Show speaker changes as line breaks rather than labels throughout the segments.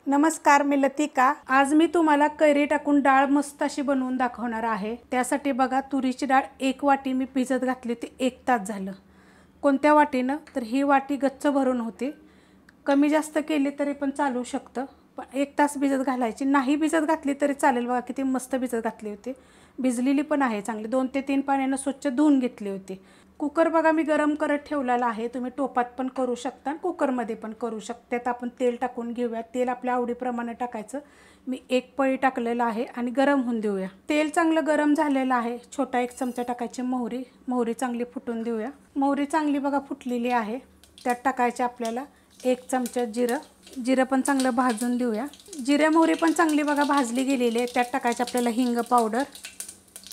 नमस्कार, मी लतिका। आज मी तुम्हाला कैरी टाकून डाळ मस्त अशी बनवून दाखवणार आहे। त्यासाठी बघा, तुरीची डाळ 1 वाटी मी भिजत घातली होती, 1 तास झालं। कोणत्या वाटीनं? तर ही वाटी गच्च भरून होती। कमी जास्त केली तरी पण चालू शकतं, पण 1 तास भिजत घालायची। नाही भिजत घातली तरी चालेल। बघा किती मस्त भिजत घातली होती, भिजलेली पण आहे चांगली। 2 ते 3 पाण्यानं स्वच्छ धुवून घेतली होती। कुकर बघा मी गरम करत ठेवलेला आहे। तुम्ही टोपात पण करू शकता, कुकरमध्ये पण करू शकता। त्यात आपण तेल टाकून घेऊया। तेल आपल्या आवडीप्रमाणे टाकायचं। मी 1 पळी टाकलेलं आहे आणि गरम होऊन देऊया। तेल चांगलं गरम झालेलं आहे। छोटा 1 चमचा टाकायची मोहरी चांगली फुटून देऊया। मोहरी चांगली बघा फुटलेली आहे। त्यात टाकायचे आपल्याला 1 चमचा जिरं पण चांगलं भाजून देऊया। जिरे मोहरी पण चांगली बघा भाजली गेलेली आहे। त्यात टाकायचे आपल्याला हिंग पावडर,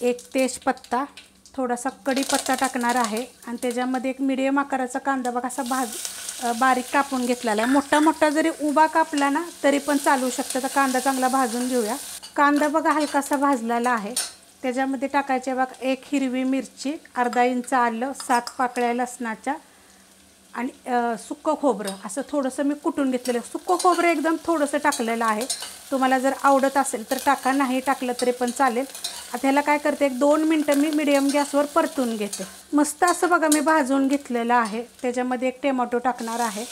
1 तेजपत्ता, थोडासा कढीपत्ता टाकणार आहे आणि त्याच्यामध्ये 1 मीडियम आकाराचा कांदा बघा असा बारीक कापून घेतलेला आहे। मोठा जरी उभा कापला ना तरी पण चालू शकतं। तर कांदा चांगला भाजून घेऊया। कांदा बघा हलकासा भाजलेला आहे। त्याच्यामध्ये टाकायचे बघा 1 हिरवी मिरची, अर्धा इंच आलं, 7 पाकळ्या लसणाच्या आणि सुक्कं खोबरं असं थोडंसं मी कुटून घेतलेलं आहे। सुक्कं खोबरं एकदम थोडंसं टाकलेलं आहे। तुम्हाला जर आवडत असेल तर टाका, नाही टाकलं तरी पण चालेल। आता ह्याला काय करते, 1-2 मिनटं मी मीडियम गॅसवर परतून घेते। मस्त असं बघा मी भाजून घेतलेलं आहे। त्याच्यामध्ये 1 टोमॅटो टाकणार आहे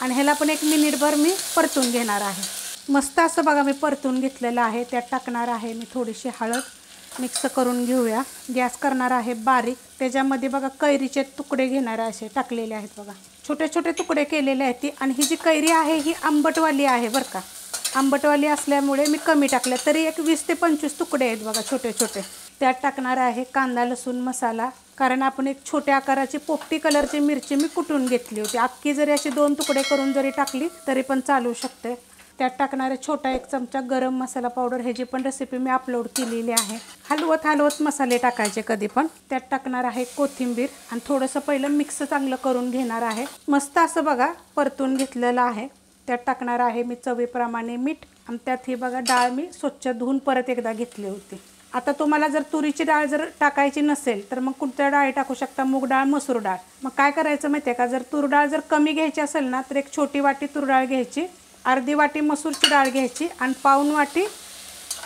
आणि ह्याला पण 1 मिनिटभर मी परतून घेणार आहे। मस्त असं बघा मी परतून घेतलेलं आहे। त्यात टाकणार आहे मी थोडीशी हळद, मिक्स करून घेऊया। गॅस करणार आहे बारीक। त्याच्यामध्ये बघा कैरीचे तुकडे घेणार आहे, असे टाकलेले आहेत बघा, छोटे तुकडे केलेले आहेत ती। आणि ही जी कैरी आहे ही आंबटवाली आहे बरं का। आंबटवाली असल्यामुळे मी कमी टाकले, तरी 20 ते 25 तुकडे आहेत बघा छोटे। त्यात टाकणार आहे कांदा लसूण मसाला, कारण आपण 1 छोट्या आकाराची पोपटी कलरची मिरची मी कुटून घेतली होती। अख्खी जरी अशी 2 तुकडे करून जरी टाकली तरी पण चालू शकते। त्यात टाकणार आहे छोटा 1 चमचा गरम मसाला पावडर। ह्याची पण रेसिपी मी अपलोड केलेली आहे। हलवत मसाले टाकायचे कधी पण। त्यात टाकणार आहे कोथिंबीर आणि थोडंसं पहिलं मिक्स चांगलं करून घेणार आहे। मस्त असं बघा परतून घेतलेलं आहे। त्यात टाकणार आहे मी चवीप्रमाणे मीठ आणि त्यात ही बघा डाळ मी स्वच्छ धुवून परत एकदा घेतली होती। आता तुम्हाला जर तुरीची डाळ जर टाकायची नसेल तर मग कोणत्या डाळी टाकू शकता, मूग डाळ, मसूर डाळ। मग काय करायचं माहिती आहे का, जर तूर डाळ जर कमी घ्यायची असेल ना तर 1 छोटी वाटी तूर डाळ घ्यायची, अर्धी वाटी मसूरची डाळ घ्यायची आणि पाऊण वाटी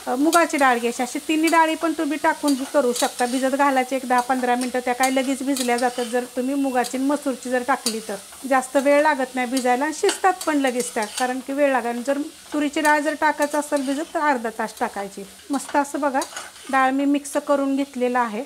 मुगाची डाळ घ्यायची। अशी 3 डाळी पण तुम्ही टाकून करू शकता। भिजत घालायचे 10-15 मिनटं, त्या काय लगेच भिजल्या जातात। जर तुम्ही मुगाची आणि मसूरची जर टाकली तर जास्त वेळ लागत नाही भिजायला आणि शिजतात पण लगेच त्या, कारण की वेळ लागेल। जर तुरीची डाळ जर टाकायचं असेल भिजत तर अर्धा तास टाकायची। मस्त असं बघा डाळ मी मिक्स करून घेतलेलं आहे।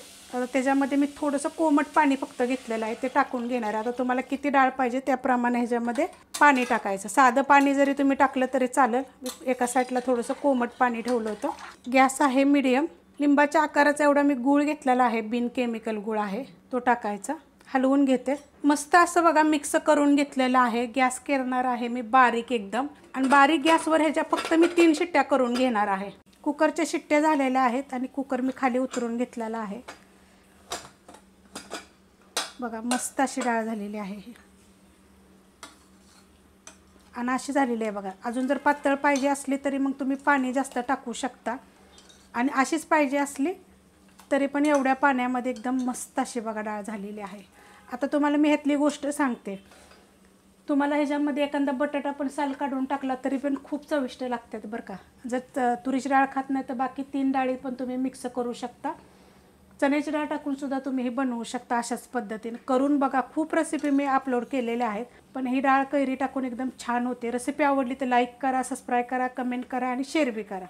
त्याच्यामध्ये मी थोडंसं कोमट पाणी फक्त घेतलेलं आहे, ते टाकून घेणार आहे। आता तुम्हाला किती डाळ पाहिजे त्याप्रमाणे ह्याच्यामध्ये पाणी टाकायचं। साधं पाणी जरी तुम्ही टाकलं तरी चालेल। एका साईडला थोडंसं कोमट पाणी ठेवलं होतं। गॅस आहे मीडियम। लिंबाच्या आकाराचा एवढा मी गूळ घेतलेला आहे, बिन केमिकल गूळ आहे, तो टाकायचा। हलवून घेते। मस्त असं बघा मिक्स करून घेतलेलं आहे। गॅस करणार आहे मी बारीक एकदम आणि बारीक गॅसवर ह्याच्या फक्त मी 3 शिट्ट्या करून घेणार आहे। कुकरच्या शिट्ट्या झालेल्या आहेत आणि कुकर मी खाली उतरून घेतलेला आहे। बघा मस्त अशी डाळ झालेली आहे ही आणि अशी झालेली आहे बघा। अजून जर पातळ पाहिजे असली तरी मग तुम्ही पाणी जास्त टाकू शकता आणि अशीच पाहिजे असली तरी पण एवढ्या पाण्यामध्ये एकदम मस्त अशी बघा डाळ झालेली आहे। आता तुम्हाला मी ह्यातली गोष्ट सांगते, तुम्हाला ह्याच्यामध्ये एखादा बटाटा पण साल काढून टाकला तरी पण खूप चविष्ट लागतात बरं का। जर तुरीची डाळ खात नाही तर बाकी 3 डाळी पण तुम्ही मिक्स करू शकता। चण्याची डाळ टाकून सुद्धा तुम्ही हे बनवू शकता। अशाच पद्धतीने करून बघा। खूप रेसिपी मी अपलोड केलेल्या आहेत, पण ही डाळ कैरी टाकून एकदम छान होते। रेसिपी आवडली तर लाईक करा, सबस्क्राईब करा, कमेंट करा आणि शेअर बी करा।